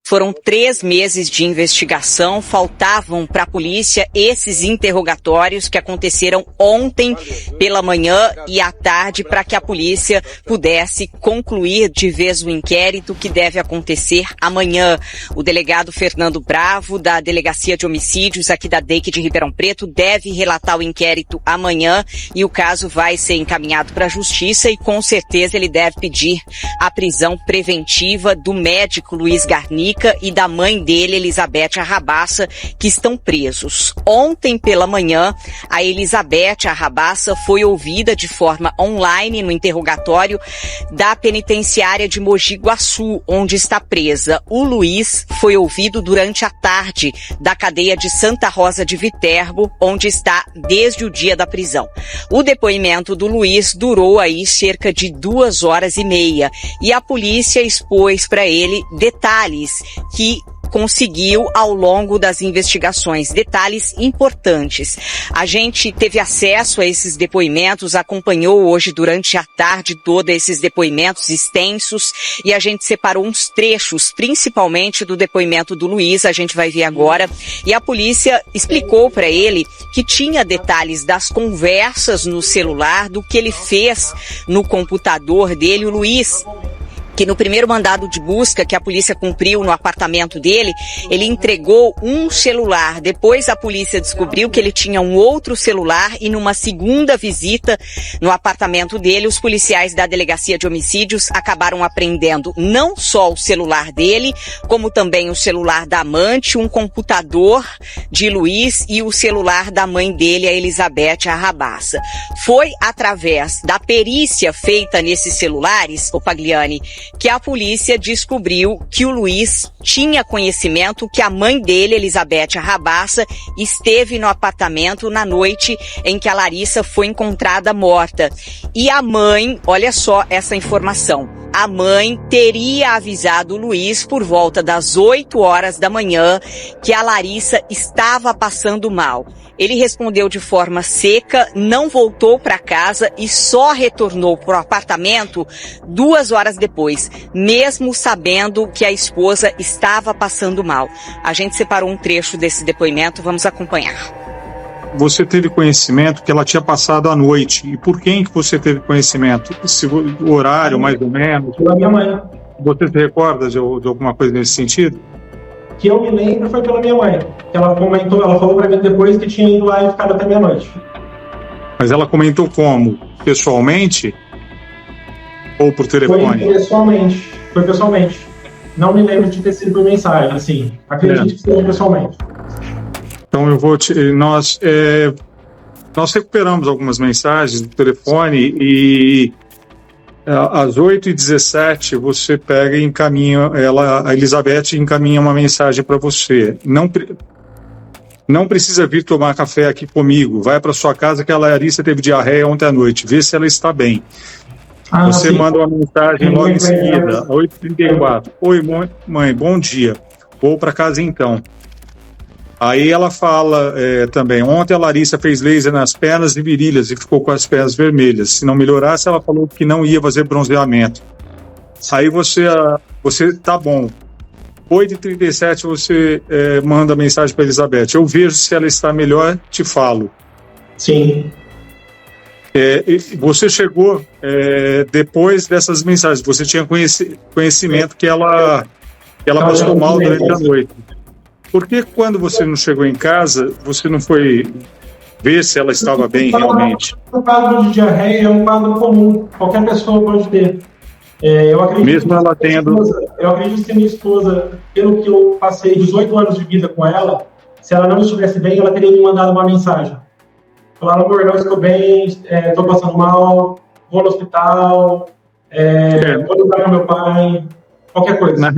Foram 3 meses de investigação, faltavam para a polícia esses interrogatórios que aconteceram ontem pela manhã e à tarde para que a polícia pudesse concluir de vez o inquérito que deve acontecer amanhã. O delegado Fernando Bravo, da Delegacia de Homicídios aqui da DEIC de Ribeirão Preto, deve relatar o inquérito amanhã e o caso vai ser encaminhado para a Justiça e com certeza ele deve pedir a prisão preventiva do médico Luiz Garnica e da mãe dele, Elizabeth Arrabaça, que estão presos. Ontem pela manhã, a Elizabeth Arrabaça foi ouvida de forma online no interrogatório da penitenciária de Mogi Guaçu, onde está presa. O Luiz foi ouvido durante a tarde da cadeia de Santa Rosa de Viterbo, onde está desde o dia da prisão. O depoimento do Luiz durou aí cerca de 2h30 e a polícia expôs para ele detalhes que conseguiu ao longo das investigações, detalhes importantes. A gente teve acesso a esses depoimentos, acompanhou hoje durante a tarde toda esses depoimentos extensos e a gente separou uns trechos, principalmente do depoimento do Luiz, a gente vai ver agora, e a polícia explicou para ele que tinha detalhes das conversas no celular, do que ele fez no computador dele. O Luiz, que no primeiro mandado de busca que a polícia cumpriu no apartamento dele, ele entregou um celular. Depois a polícia descobriu que ele tinha um outro celular e numa segunda visita no apartamento dele, os policiais da Delegacia de Homicídios acabaram apreendendo não só o celular dele, como também o celular da amante, um computador de Luiz e o celular da mãe dele, a Elizabeth Arrabaça. Foi através da perícia feita nesses celulares, o Pagliani, que a polícia descobriu que o Luiz tinha conhecimento que a mãe dele, Elizabeth Arrabaça, esteve no apartamento na noite em que a Larissa foi encontrada morta. E a mãe, olha só essa informação, a mãe teria avisado o Luiz por volta das 8h da manhã que a Larissa estava passando mal. Ele respondeu de forma seca, não voltou para casa e só retornou para o apartamento 2 horas depois, mesmo sabendo que a esposa estava passando mal. A gente separou um trecho desse depoimento, vamos acompanhar. Você teve conhecimento que ela tinha passado a noite. E por quem que você teve conhecimento? O horário, mais ou menos? Pela minha mãe. Você se recorda de alguma coisa nesse sentido? Que eu me lembro foi pela minha mãe. Ela comentou, ela falou para mim depois que tinha ido lá e ficado até meia-noite. Mas ela comentou como? Pessoalmente? Ou por telefone? Foi pessoalmente. Não me lembro de ter sido por mensagem, assim. Acredito que seja pessoalmente. Então eu vou nós recuperamos algumas mensagens do telefone e às 8h17 você pega e encaminha, a Elizabeth encaminha uma mensagem para você. Não precisa vir tomar café aqui comigo, vai para sua casa que a Larissa teve diarreia ontem à noite, vê se ela está bem. Você manda uma mensagem logo em seguida, 8h34. Oi mãe, bom dia, vou para casa então. Aí ela fala também, ontem a Larissa fez laser nas pernas e virilhas e ficou com as pernas vermelhas. Se não melhorasse, ela falou que não ia fazer bronzeamento. Aí você tá bom. 8h37 você manda mensagem para Elizabeth. Eu vejo se ela está melhor, te falo. Sim. Você chegou depois dessas mensagens. Você tinha conhecimento que ela passou mal durante a noite. Por que quando você não chegou em casa, você não foi ver se ela estava bem realmente? O quadro de diarreia é um quadro comum, qualquer pessoa pode ter. Eu acredito mesmo ela tendo... Eu acredito que minha esposa, pelo que eu passei 18 anos de vida com ela, se ela não estivesse bem, ela teria me mandado uma mensagem. Falar, amor, não estou bem, estou passando mal, vou no hospital, vou ligar com meu pai, qualquer coisa.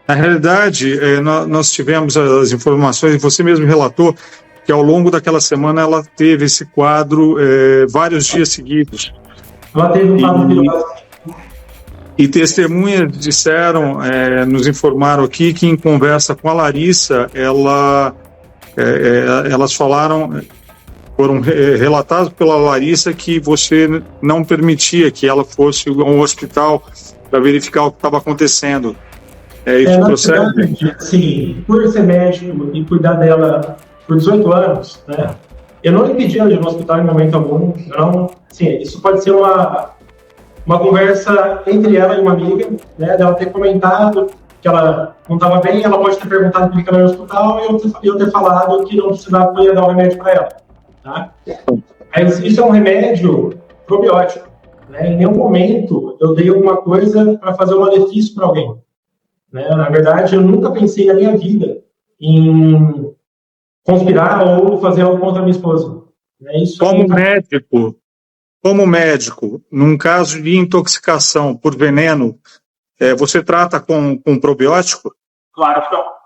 Na realidade, nós tivemos as informações, e você mesmo relatou que ao longo daquela semana ela teve esse quadro vários dias seguidos. Ela teve um quadro e testemunhas disseram, nos informaram aqui que em conversa com a Larissa, elas falaram, foram relatadas pela Larissa que você não permitia que ela fosse a um hospital para verificar o que estava acontecendo. É isso que procede? Verdade, sim, por ser médico e cuidar dela por 18 anos, né? Eu não impedi ela de ir no hospital em momento algum. Não, sim, isso pode ser uma conversa entre ela e uma amiga, né? Dela ter comentado que ela não estava bem, ela pode ter perguntado por que ela ia no hospital e eu ter falado que não precisava, que eu ia dar o remédio para ela, tá? Mas isso é um remédio probiótico, né? Em nenhum momento eu dei alguma coisa para fazer um malefício para alguém, né? Na verdade, eu nunca pensei na minha vida em conspirar ou fazer algo contra a minha esposa. É isso. Como médico, num caso de intoxicação por veneno, você trata com probiótico? Claro que não.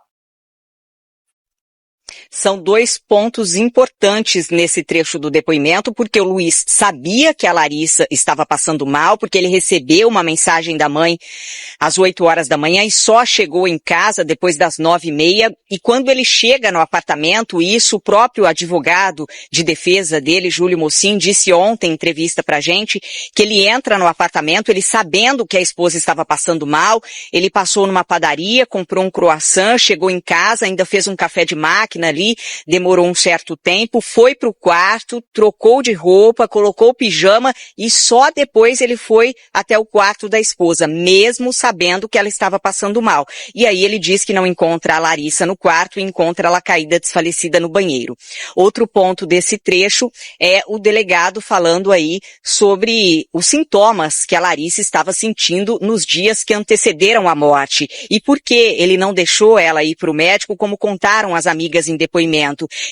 São dois pontos importantes nesse trecho do depoimento, porque o Luiz sabia que a Larissa estava passando mal, porque ele recebeu uma mensagem da mãe às 8 horas da manhã e só chegou em casa depois das 9h30. E quando ele chega no apartamento, isso o próprio advogado de defesa dele, Júlio Mocin, disse ontem em entrevista pra gente, que ele entra no apartamento, ele sabendo que a esposa estava passando mal, ele passou numa padaria, comprou um croissant, chegou em casa, ainda fez um café de máquina ali, demorou um certo tempo, foi pro quarto, trocou de roupa, colocou o pijama e só depois ele foi até o quarto da esposa, mesmo sabendo que ela estava passando mal. E aí ele diz que não encontra a Larissa no quarto e encontra ela caída desfalecida no banheiro. Outro ponto desse trecho é o delegado falando aí sobre os sintomas que a Larissa estava sentindo nos dias que antecederam a morte e por que ele não deixou ela ir para o médico, como contaram as amigas em depoimento.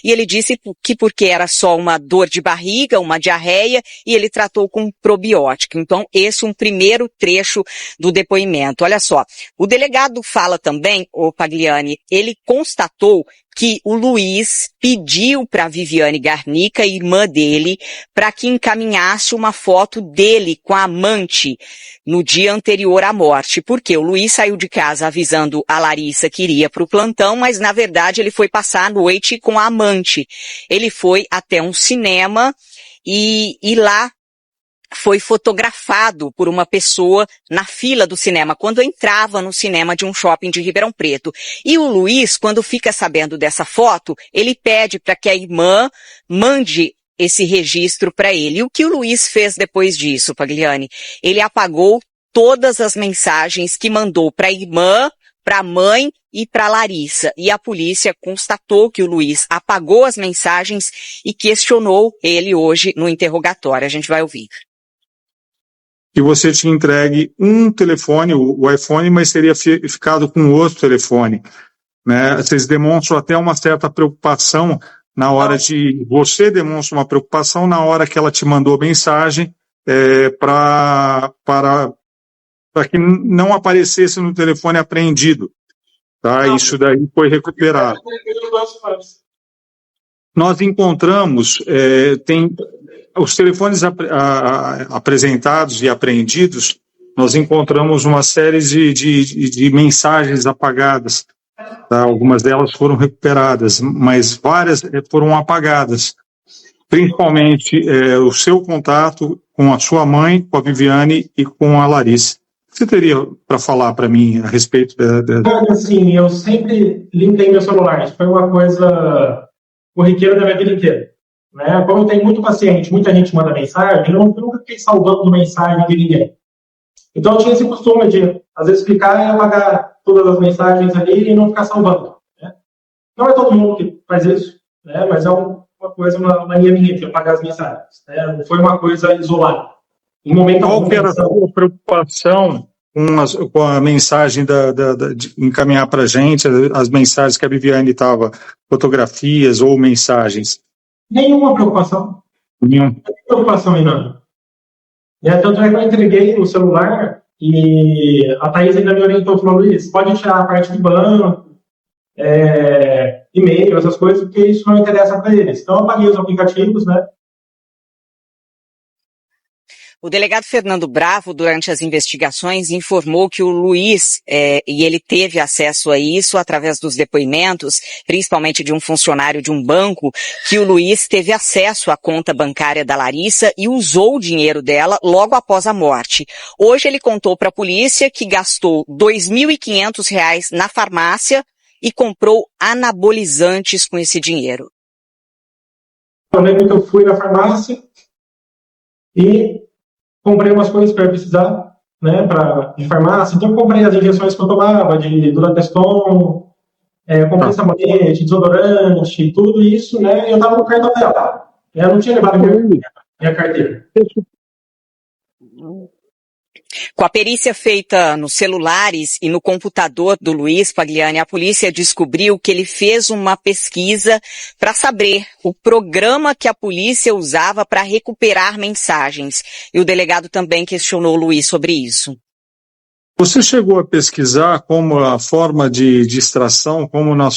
E ele disse que porque era só uma dor de barriga, uma diarreia, e ele tratou com probiótico. Então, esse é um primeiro trecho do depoimento. Olha só, o delegado fala também, o Pagliani, ele constatou que o Luiz pediu para a Viviane Garnica, irmã dele, para que encaminhasse uma foto dele com a amante no dia anterior à morte. Porque o Luiz saiu de casa avisando a Larissa que iria para o plantão, mas na verdade ele foi passar a noite com a amante. Ele foi até um cinema e lá foi fotografado por uma pessoa na fila do cinema, quando entrava no cinema de um shopping de Ribeirão Preto. E o Luiz, quando fica sabendo dessa foto, ele pede para que a irmã mande esse registro para ele. E o que o Luiz fez depois disso, Pagliani? Ele apagou todas as mensagens que mandou para a irmã, para a mãe e para a Larissa. E a polícia constatou que o Luiz apagou as mensagens e questionou ele hoje no interrogatório. A gente vai ouvir. Que você te entregue um telefone, o iPhone, mas teria ficado com outro telefone, né? Vocês demonstram até uma certa preocupação na hora de... Você demonstra uma preocupação na hora que ela te mandou mensagem para que não aparecesse no telefone apreendido, tá? Isso daí foi recuperado. Nós encontramos, os telefones apresentados e apreendidos, nós encontramos uma série de mensagens apagadas, tá? Algumas delas foram recuperadas, mas várias foram apagadas. Principalmente o seu contato com a sua mãe, com a Viviane e com a Larissa. Você teria para falar para mim a respeito Sim, eu sempre limpei meu celular. Isso foi uma coisa corriqueira da minha vida inteira, né? Como eu tenho muito paciente, muita gente manda mensagem, eu nunca fiquei salvando mensagem de ninguém. Então eu tinha esse costume de, às vezes, clicar e apagar todas as mensagens ali e não ficar salvando, né? Não é todo mundo que faz isso, né? Mas é uma coisa, uma mania minha de apagar as mensagens, né? Não foi uma coisa isolada. Em momento Qual que era a sua preocupação com a mensagem de encaminhar para a gente, as mensagens que a Viviane estava, fotografias ou mensagens? Nenhuma preocupação. Nenhuma Preocupação em nada. Tanto é que eu entreguei o celular e a Thaís ainda me orientou, falou, Luiz, pode tirar a parte de banco, e-mail, essas coisas, porque isso não interessa para eles. Então eu apaguei os aplicativos, né? O delegado Fernando Bravo, durante as investigações, informou que o Luiz, e ele teve acesso a isso através dos depoimentos, principalmente de um funcionário de um banco, que o Luiz teve acesso à conta bancária da Larissa e usou o dinheiro dela logo após a morte. Hoje ele contou para a polícia que gastou R$ 2.500 na farmácia e comprou anabolizantes com esse dinheiro. Eu lembro que eu fui na farmácia e comprei umas coisas para precisar, né, de farmácia. Então, eu comprei as injeções que eu tomava, de Durateston, comprei sabonete, desodorante, tudo isso, né, e eu estava com o cartão dela. Eu não tinha levado minha carteira. Com a perícia feita nos celulares e no computador do Luiz Pagliani, a polícia descobriu que ele fez uma pesquisa para saber o programa que a polícia usava para recuperar mensagens. E o delegado também questionou o Luiz sobre isso. Você chegou a pesquisar como a forma de extração, como a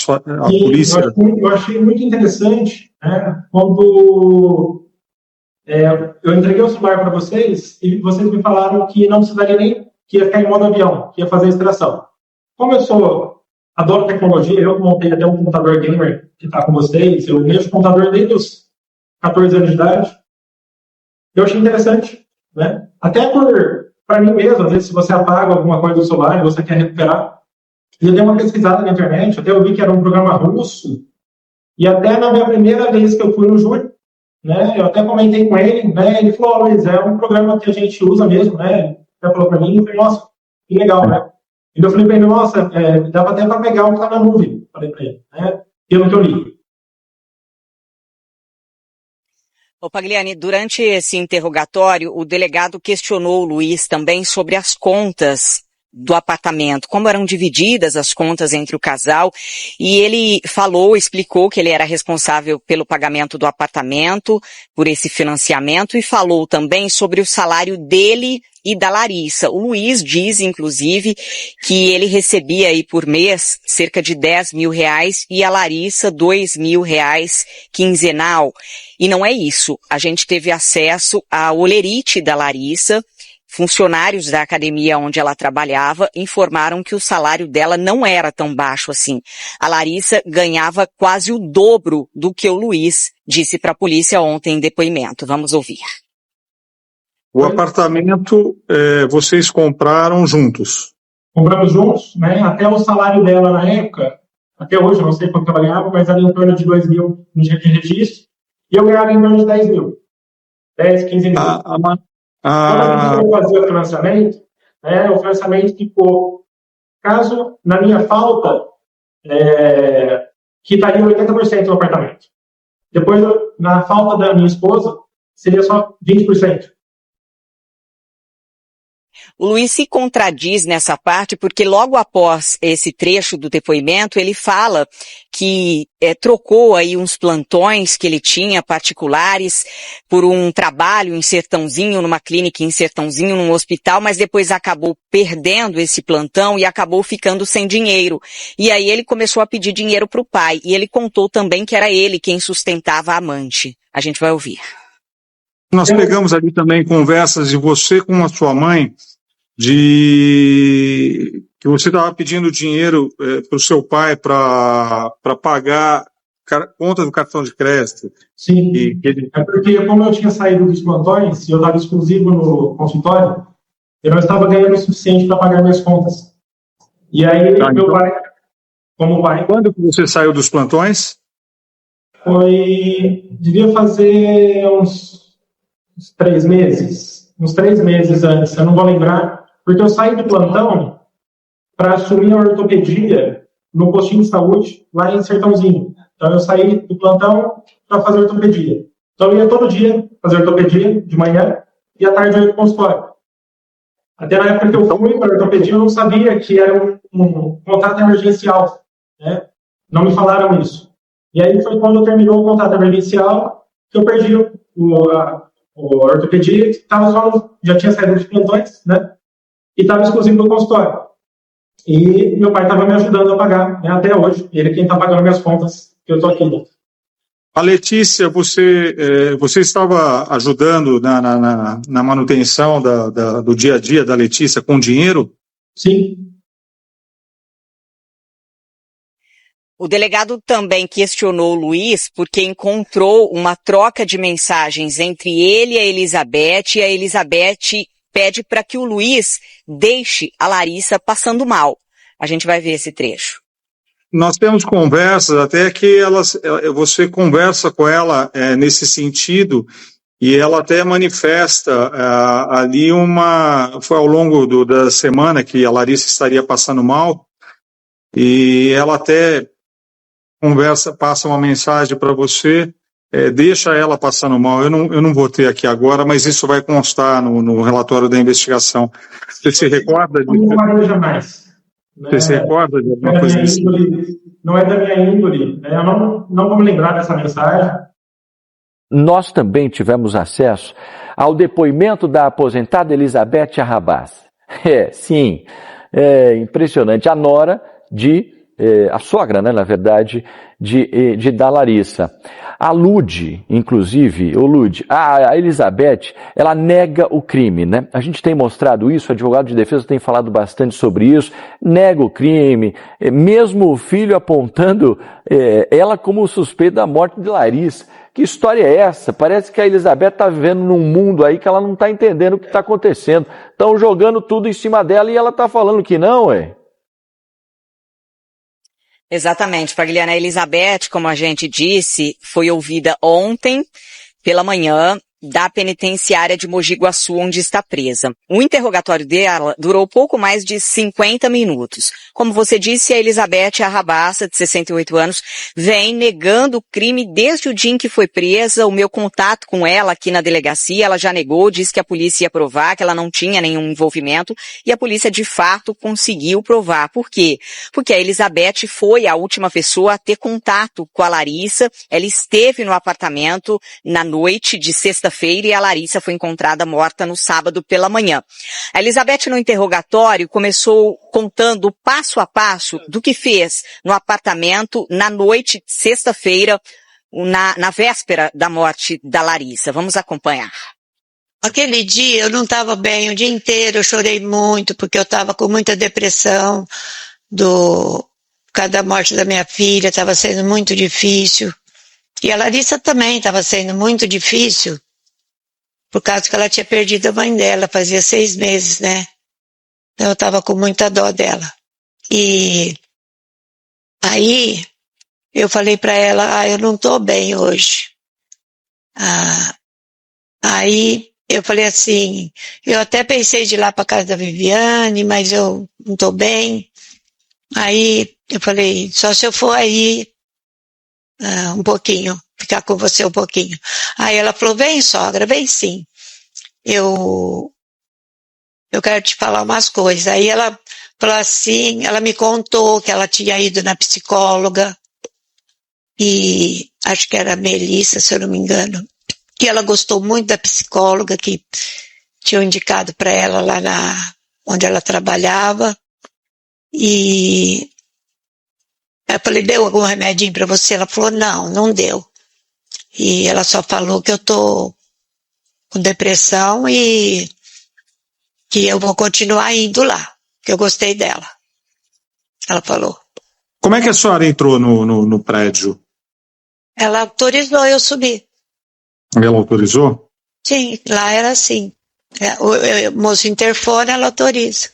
polícia... Eu achei muito interessante, né, quando... eu entreguei o celular para vocês e vocês me falaram que não precisaria nem, que ia ficar em modo avião, que ia fazer a extração. Como eu adoro tecnologia, eu montei até um computador gamer que está com vocês, eu mexo no computador desde os 14 anos de idade. Eu achei interessante, né? Até para mim mesmo, às vezes se você apaga alguma coisa do celular e você quer recuperar. Eu dei uma pesquisada na internet, até eu vi que era um programa russo, e até na minha primeira vez que eu fui no júri, né, eu até comentei com ele, né, ele falou, Luiz, é um programa que a gente usa mesmo, né, ele falou para mim, eu falei, nossa, que legal, né, e eu falei para ele, nossa, dava até para pegar o que está na nuvem, falei para ele, né, pelo que eu li. Ô Pagliani, durante esse interrogatório, o delegado questionou o Luiz também sobre as contas do apartamento, como eram divididas as contas entre o casal, e ele explicou que ele era responsável pelo pagamento do apartamento, por esse financiamento, e falou também sobre o salário dele e da Larissa. O Luiz diz, inclusive, que ele recebia aí por mês cerca de R$10.000 e a Larissa R$2.000 quinzenal. E não é isso. A gente teve acesso à holerite da Larissa. Funcionários da academia onde ela trabalhava informaram que o salário dela não era tão baixo assim. A Larissa ganhava quase o dobro do que o Luiz disse para a polícia ontem em depoimento. Vamos ouvir. O apartamento vocês compraram juntos? Compramos juntos, né? Até o salário dela na época, até hoje, eu não sei quanto ela ganhava, mas era em torno de 2.000 no dia de registro, e eu ganhava em torno de 10.000. 10, 15 mil. Quando eu fazia o financiamento, o financiamento ficou, caso na minha falta, que estaria 80% do apartamento. Depois, na falta da minha esposa, seria só 20%. O Luiz se contradiz nessa parte porque logo após esse trecho do depoimento ele fala que trocou aí uns plantões que ele tinha particulares por um trabalho em Sertãozinho, numa clínica em Sertãozinho, num hospital, mas depois acabou perdendo esse plantão e acabou ficando sem dinheiro. E aí ele começou a pedir dinheiro para o pai e ele contou também que era ele quem sustentava a amante. A gente vai ouvir. Nós pegamos ali também conversas de você com a sua mãe, que você estava pedindo dinheiro para o seu pai para pagar conta do cartão de crédito. Sim, é porque como eu tinha saído dos plantões e eu estava exclusivo no consultório, eu não estava ganhando o suficiente para pagar minhas contas. E aí meu pai, como pai... Quando que você saiu dos plantões? Devia fazer uns 3 meses. Uns 3 meses antes, eu não vou lembrar. Porque eu saí do plantão para assumir a ortopedia no postinho de saúde lá em Sertãozinho. Então eu saí do plantão para fazer ortopedia. Então eu ia todo dia fazer ortopedia, de manhã, e à tarde eu ia para o consultório. Até na época que eu fui para a ortopedia, eu não sabia que era um contrato emergencial. Né? Não me falaram isso. E aí foi quando terminou o contrato emergencial que eu perdi a ortopedia, que já tinha saído dos plantões, né? E estava exclusivo do consultório. E meu pai estava me ajudando a pagar, né, até hoje. Ele é quem está pagando minhas contas, que eu estou aqui. A Letícia, você estava ajudando na manutenção do dia a dia da Letícia com dinheiro? Sim. O delegado também questionou o Luiz porque encontrou uma troca de mensagens entre ele e a Elizabeth pede para que o Luiz deixe a Larissa passando mal. A gente vai ver esse trecho. Nós temos conversas, até que você conversa com ela nesse sentido, e ela até manifesta ali foi ao longo da semana que a Larissa estaria passando mal, e ela até passa uma mensagem para você, deixa ela passando mal. Eu não vou ter aqui agora, mas isso vai constar no relatório da investigação. Você se recorda disso? Não faria jamais. Você se recorda de alguma coisa assim? Não é da minha índole. Eu não vou me lembrar dessa mensagem. Nós também tivemos acesso ao depoimento da aposentada Elizabeth Arrabás. Sim, é impressionante. A nora a sogra, né, na verdade, da Larissa. A Lude, inclusive, a Elizabeth, ela nega o crime, né? A gente tem mostrado isso, o advogado de defesa tem falado bastante sobre isso, nega o crime, mesmo o filho apontando ela como suspeita da morte de Larissa. Que história é essa? Parece que a Elizabeth está vivendo num mundo aí que ela não está entendendo o que está acontecendo. Estão jogando tudo em cima dela e ela está falando que não, ué. Exatamente, Pagliana. A Elizabeth, como a gente disse, foi ouvida ontem pela manhã da penitenciária de Mogi Guaçu, onde está presa. O interrogatório dela durou pouco mais de 50 minutos. Como você disse, a Elizabeth Arrabassa, de 68 anos, vem negando o crime desde o dia em que foi presa. O meu contato com ela aqui na delegacia, ela já negou, disse que a polícia ia provar, que ela não tinha nenhum envolvimento, e a polícia de fato conseguiu provar. Por quê? Porque a Elizabeth foi a última pessoa a ter contato com a Larissa. Ela esteve no apartamento na noite de sexta-feira e a Larissa foi encontrada morta no sábado pela manhã. A Elizabeth, no interrogatório, começou contando passo a passo do que fez no apartamento na noite de sexta-feira, na véspera da morte da Larissa. Vamos acompanhar. Aquele dia eu não estava bem o dia inteiro, eu chorei muito porque eu estava com muita depressão por causa da morte da minha filha, estava sendo muito difícil. E a Larissa também estava sendo muito difícil, por causa que ela tinha perdido a mãe dela, fazia 6 meses, né? Então eu estava com muita dó dela. E aí eu falei para ela, eu não estou bem hoje. Aí eu falei assim, eu até pensei de ir lá para casa da Viviane, mas eu não estou bem. Aí eu falei, só se eu for aí um pouquinho, ficar com você um pouquinho. Aí ela falou, vem sogra, vem sim. Eu quero te falar umas coisas. Aí ela falou assim, ela me contou que ela tinha ido na psicóloga, e acho que era a Melissa, se eu não me engano, que ela gostou muito da psicóloga que tinha indicado para ela lá onde ela trabalhava. E eu falei, deu algum remedinho para você? Ela falou, não deu. E ela só falou que eu tô com depressão e que eu vou continuar indo lá, que eu gostei dela. Ela falou. Como é que a senhora entrou no prédio? Ela autorizou eu subir. Ela autorizou? Sim, lá era assim. O moço interfone, ela autoriza.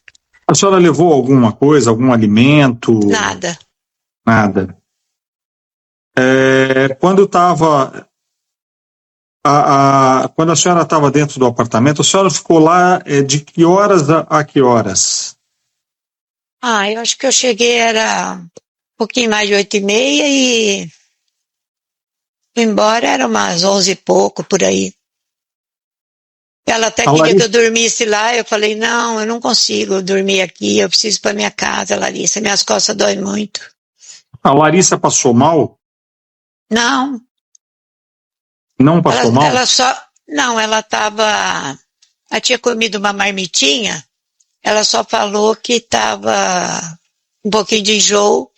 A senhora levou alguma coisa, algum alimento? Nada. Nada. Quando estava... Quando a senhora estava dentro do apartamento, a senhora ficou lá de que horas a que horas? Eu acho que eu cheguei, era um pouquinho mais de 8h30 e fui embora, era umas 11 e pouco, por aí. Ela até queria que eu dormisse lá, eu falei, não, eu não consigo dormir aqui, eu preciso ir para minha casa, Larissa, minhas costas doem muito. A Larissa passou mal? Não. Não passou mal? Ela tinha comido uma marmitinha, ela só falou que estava um pouquinho de enjoo,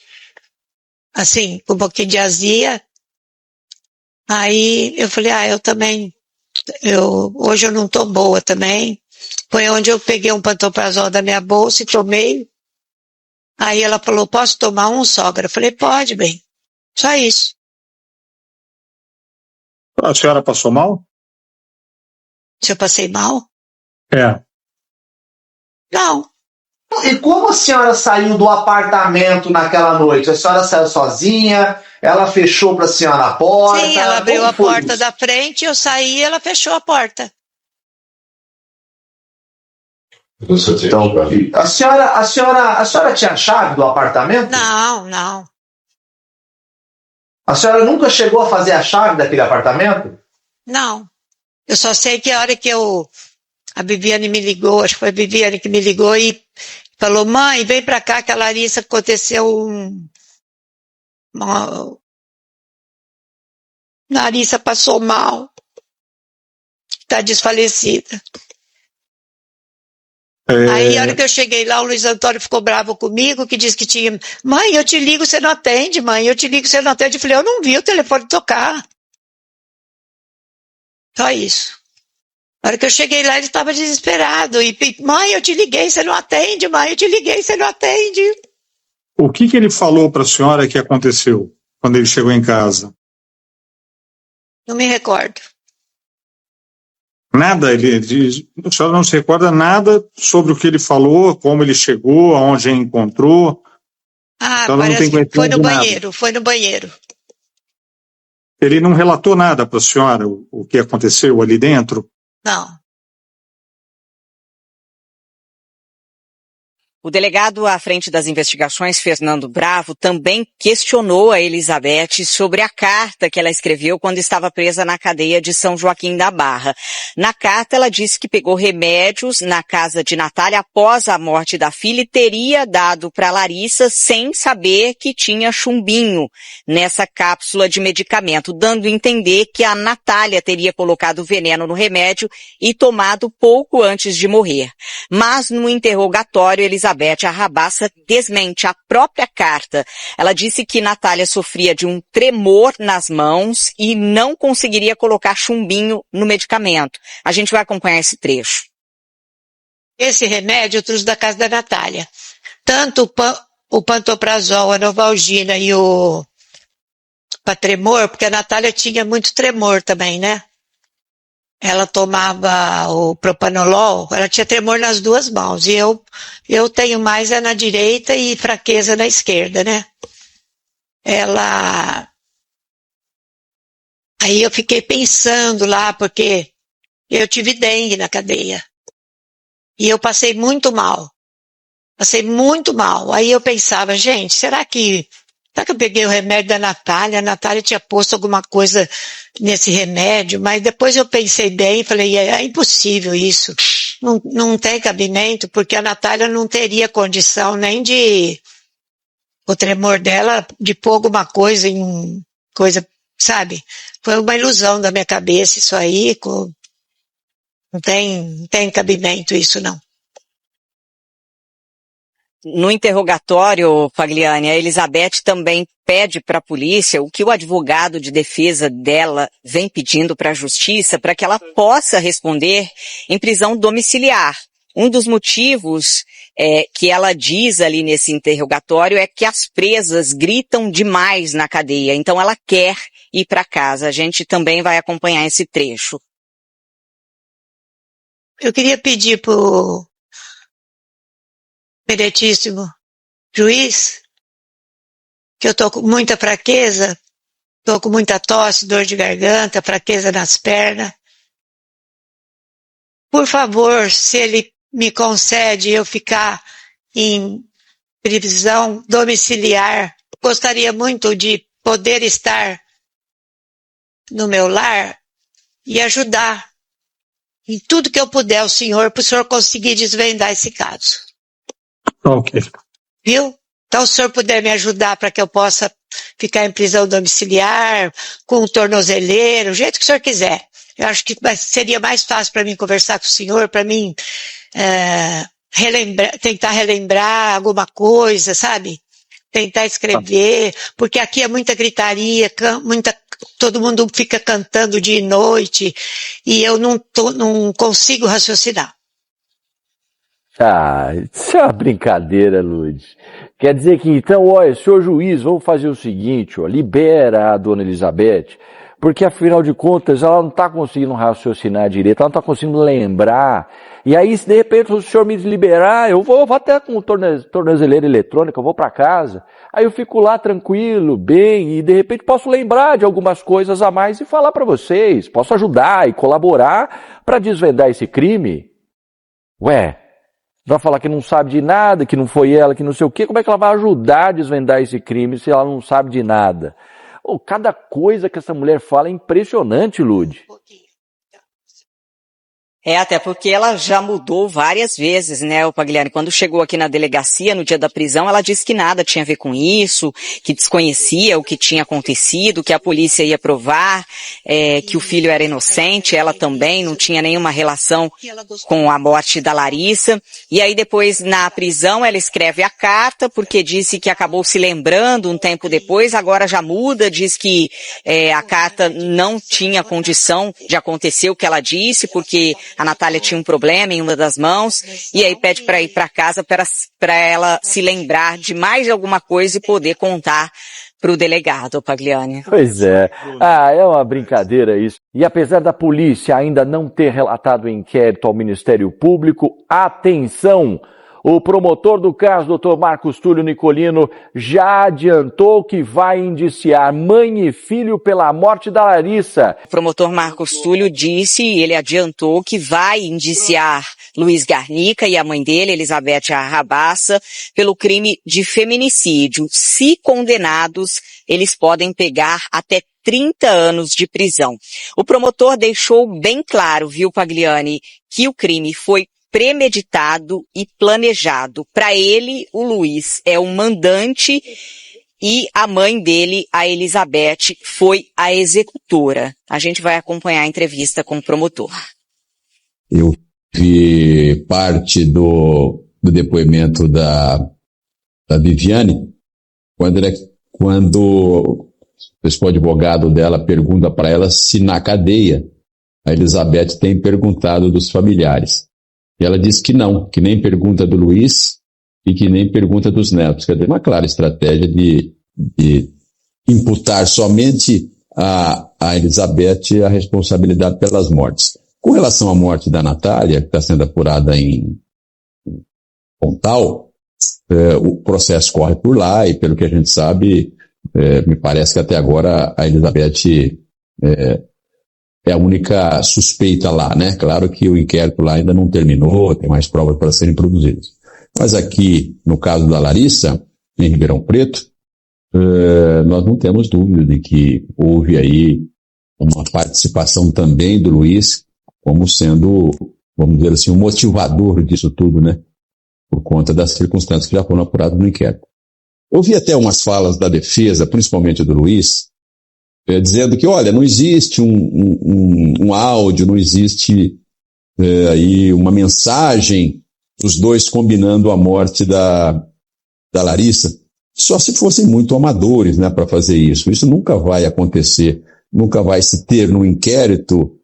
assim, um pouquinho de azia, Aí eu falei, eu também, hoje eu não tô boa também. Foi onde eu peguei um pantoprazol da minha bolsa e tomei. Aí ela falou, posso tomar um, sogra? Eu falei, pode, bem. Só isso. A senhora passou mal? Se eu passei mal? É. Não. E como a senhora saiu do apartamento naquela noite? A senhora saiu sozinha? Ela fechou para a senhora a porta? Sim, ela abriu Como a foi porta isso? da frente, eu saí e ela fechou a porta. Então, a senhora tinha a chave do apartamento? Não. A senhora nunca chegou a fazer a chave daquele apartamento? Não. Eu só sei que a hora que a Viviane me ligou, acho que foi a Viviane que me ligou e falou, mãe, vem pra cá que a Larissa aconteceu Larissa passou mal. Tá desfalecida. Aí, a hora que eu cheguei lá, o Luiz Antônio ficou bravo comigo, que disse que tinha... Mãe, eu te ligo, você não atende, mãe. Eu te ligo, você não atende. Eu falei, eu não vi o telefone tocar. Só isso. A hora que eu cheguei lá, ele estava desesperado. E, mãe, eu te liguei, você não atende, mãe. Eu te liguei, você não atende. O que ele falou para a senhora que aconteceu quando ele chegou em casa? Não me recordo. Nada, a senhora não se recorda nada sobre o que ele falou, como ele chegou, aonde encontrou? Parece que foi no banheiro, foi no banheiro. Ele não relatou nada para a senhora, o que aconteceu ali dentro? Não. O delegado à frente das investigações, Fernando Bravo, também questionou a Elizabeth sobre a carta que ela escreveu quando estava presa na cadeia de São Joaquim da Barra. Na carta, ela disse que pegou remédios na casa de Natália após a morte da filha e teria dado para Larissa sem saber que tinha chumbinho nessa cápsula de medicamento, dando a entender que a Natália teria colocado veneno no remédio e tomado pouco antes de morrer. Mas no interrogatório, Elizabeth Arrabassa desmente a própria carta. Ela disse que Natália sofria de um tremor nas mãos e não conseguiria colocar chumbinho no medicamento. A gente vai acompanhar esse trecho. Esse remédio eu trouxe da casa da Natália. Tanto o pantoprazol, a Novalgina e o para tremor, porque a Natália tinha muito tremor também, né? Ela tomava o propanolol, ela tinha tremor nas duas mãos, e eu tenho mais na direita e fraqueza na esquerda, né? Aí eu fiquei pensando lá, porque eu tive dengue na cadeia, e eu passei muito mal, aí eu pensava, gente, será que eu peguei o remédio da Natália? A Natália tinha posto alguma coisa nesse remédio, mas depois eu pensei bem e falei, é impossível isso. Não tem cabimento, porque a Natália não teria condição nem de... O tremor dela de pôr alguma coisa em coisa, sabe? Foi uma ilusão da minha cabeça isso aí. Não tem cabimento isso, não. No interrogatório, Pagliani, a Elizabeth também pede para a polícia o que o advogado de defesa dela vem pedindo para a justiça para que ela possa responder em prisão domiciliar. Um dos motivos que ela diz ali nesse interrogatório é que as presas gritam demais na cadeia, então ela quer ir para casa. A gente também vai acompanhar esse trecho. Eu queria pedir pro meritíssimo juiz, que eu tô com muita fraqueza, tô com muita tosse, dor de garganta, fraqueza nas pernas. Por favor, se ele me concede eu ficar em prisão domiciliar, gostaria muito de poder estar no meu lar e ajudar em tudo que eu puder o senhor, para o senhor conseguir desvendar esse caso. Ok. Viu? Então, se o senhor puder me ajudar para que eu possa ficar em prisão domiciliar, com tornozeleiro, o jeito que o senhor quiser. Eu acho que seria mais fácil para mim conversar com o senhor, para mim tentar relembrar alguma coisa, sabe? Tentar escrever, porque aqui é muita gritaria, muita todo mundo fica cantando dia e noite, e eu não consigo raciocinar. Ah, isso é uma brincadeira, Lourdes. Quer dizer que então, olha, senhor juiz, vamos fazer o seguinte, ó, libera a dona Elizabeth, porque afinal de contas ela não está conseguindo raciocinar direito, ela não está conseguindo lembrar. E aí, se de repente o senhor me liberar, eu vou até com tornozeleira eletrônica, eu vou para casa, aí eu fico lá tranquilo, bem, e de repente posso lembrar de algumas coisas a mais e falar para vocês, posso ajudar e colaborar para desvendar esse crime. Ué, vai falar que não sabe de nada, que não foi ela, que não sei o quê, como é que ela vai ajudar a desvendar esse crime se ela não sabe de nada? Oh, cada coisa que essa mulher fala é impressionante, Lud. Até porque ela já mudou várias vezes, né, o Pagliani? Quando chegou aqui na delegacia, no dia da prisão, ela disse que nada tinha a ver com isso, que desconhecia o que tinha acontecido, que a polícia ia provar, que o filho era inocente, ela também não tinha nenhuma relação com a morte da Larissa. E aí depois, na prisão, ela escreve a carta, porque disse que acabou se lembrando um tempo depois, agora já muda, diz que a carta não tinha condição de acontecer o que ela disse, porque a Natália tinha um problema em uma das mãos, e aí pede para ir para casa para ela se lembrar de mais alguma coisa e poder contar para o delegado, Pagliani. Pois é. É uma brincadeira isso. E apesar da polícia ainda não ter relatado o inquérito ao Ministério Público, atenção! O promotor do caso, Dr. Marcos Túlio Nicolino, já adiantou que vai indiciar mãe e filho pela morte da Larissa. O promotor Marcos Túlio ele adiantou que vai indiciar Luiz Garnica e a mãe dele, Elizabeth Arrabassa, pelo crime de feminicídio. Se condenados, eles podem pegar até 30 anos de prisão. O promotor deixou bem claro, viu, Pagliani, que o crime foi premeditado e planejado. Para ele, o Luiz é o mandante e a mãe dele, a Elizabeth, foi a executora. A gente vai acompanhar a entrevista com o promotor. Eu vi parte do depoimento da Viviane, quando o principal advogado dela pergunta para ela se na cadeia a Elizabeth tem perguntado dos familiares. E ela diz que não, que nem pergunta do Luiz e que nem pergunta dos netos. Quer dizer, uma clara estratégia de imputar somente a Elizabeth a responsabilidade pelas mortes. Com relação à morte da Natália, que está sendo apurada em Pontal, o processo corre por lá e, pelo que a gente sabe, me parece que até agora a Elizabeth é a única suspeita lá, né? Claro que o inquérito lá ainda não terminou, tem mais provas para serem produzidas. Mas aqui, no caso da Larissa, em Ribeirão Preto, nós não temos dúvida de que houve aí uma participação também do Luiz, como sendo, vamos dizer assim, um motivador disso tudo, né? Por conta das circunstâncias que já foram apuradas no inquérito. Eu vi até umas falas da defesa, principalmente do Luiz, dizendo que, olha, não existe um áudio, não existe aí uma mensagem dos dois combinando a morte da Larissa, só se fossem muito amadores, né, para fazer isso. Isso nunca vai acontecer, nunca vai se ter no inquérito,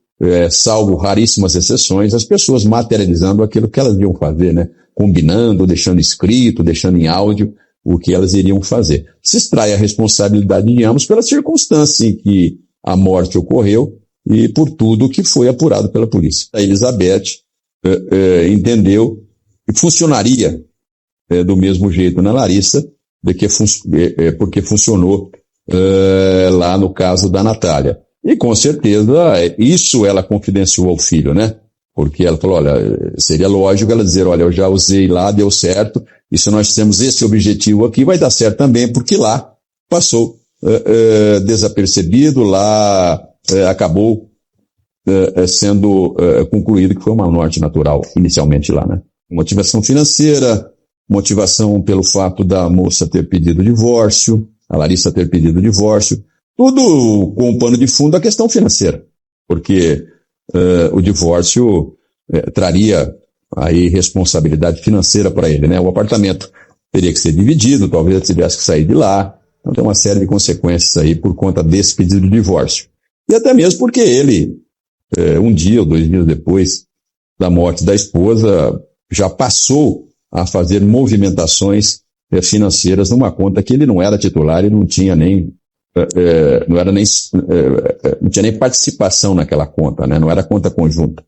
salvo raríssimas exceções, as pessoas materializando aquilo que elas iam fazer, né, combinando, deixando escrito, deixando em áudio o que elas iriam fazer. Se extrai a responsabilidade de ambos pela circunstância em que a morte ocorreu e por tudo que foi apurado pela polícia. A Elizabeth entendeu que funcionaria do mesmo jeito na Larissa, porque funcionou lá no caso da Natália. E com certeza isso ela confidenciou ao filho, né? Porque ela falou, olha, seria lógico ela dizer, olha, eu já usei lá, deu certo, e se nós temos esse objetivo aqui, vai dar certo também, porque lá passou desapercebido, lá acabou sendo concluído que foi uma morte natural, inicialmente lá, né? Motivação financeira, motivação pelo fato da moça ter pedido divórcio, a Larissa ter pedido divórcio, tudo com o pano de fundo a questão financeira, porque o divórcio traria aí responsabilidade financeira para ele, né? O apartamento teria que ser dividido, talvez ele tivesse que sair de lá, Então tem uma série de consequências aí por conta desse pedido de divórcio. E até mesmo porque ele, um dia ou 2 dias depois da morte da esposa, já passou a fazer movimentações financeiras numa conta que ele não era titular e não tinha nem não tinha nem participação naquela conta, né? Não era conta conjunta.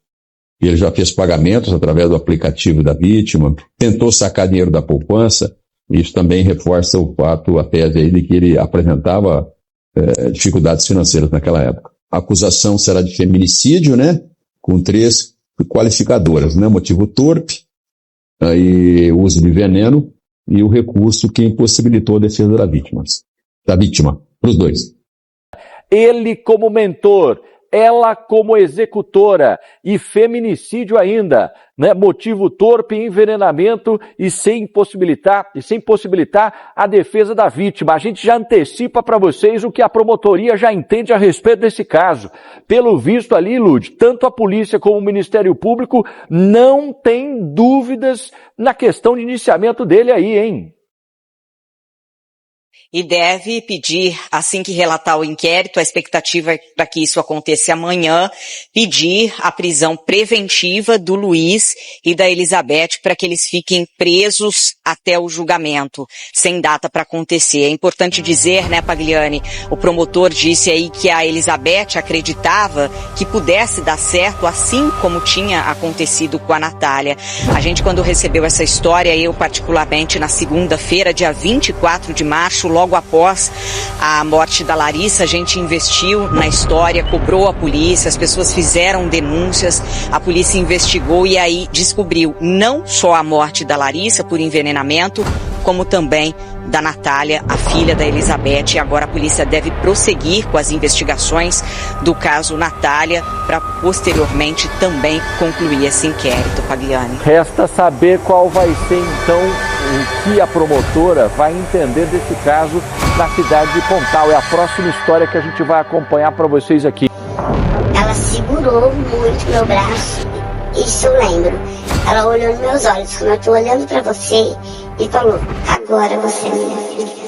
E ele já fez pagamentos através do aplicativo da vítima, tentou sacar dinheiro da poupança. Isso também reforça o fato, a tese aí, de que ele apresentava dificuldades financeiras naquela época. A acusação será de feminicídio, né? Com 3 qualificadoras, né? Motivo torpe, aí uso de veneno e o recurso que impossibilitou a defesa da vítima, para os 2. Ele como mentor, ela como executora e feminicídio ainda, né? Motivo torpe, envenenamento e sem possibilitar a defesa da vítima. A gente já antecipa para vocês o que a promotoria já entende a respeito desse caso. Pelo visto ali, Lud, tanto a polícia como o Ministério Público não tem dúvidas na questão de iniciamento dele aí, hein? E deve pedir, assim que relatar o inquérito, a expectativa é para que isso aconteça amanhã, pedir a prisão preventiva do Luiz e da Elizabeth para que eles fiquem presos até o julgamento, sem data para acontecer. É importante dizer, né, Pagliani, o promotor disse aí que a Elizabeth acreditava que pudesse dar certo, assim como tinha acontecido com a Natália. A gente, quando recebeu essa história, eu particularmente na segunda-feira, dia 24 de março, logo após a morte da Larissa, a gente investiu na história, cobrou a polícia, as pessoas fizeram denúncias, a polícia investigou e aí descobriu não só a morte da Larissa por envenenamento, como também da Natália, a filha da Elizabeth. E agora a polícia deve prosseguir com as investigações do caso Natália para posteriormente também concluir esse inquérito, Pagliani. Resta saber qual vai ser então o que a promotora vai entender desse caso na cidade de Pontal. É a próxima história que a gente vai acompanhar para vocês aqui. Ela segurou muito meu braço, isso eu lembro. Ela olhou nos meus olhos, como eu estou olhando para você, e falou: agora você é minha filha.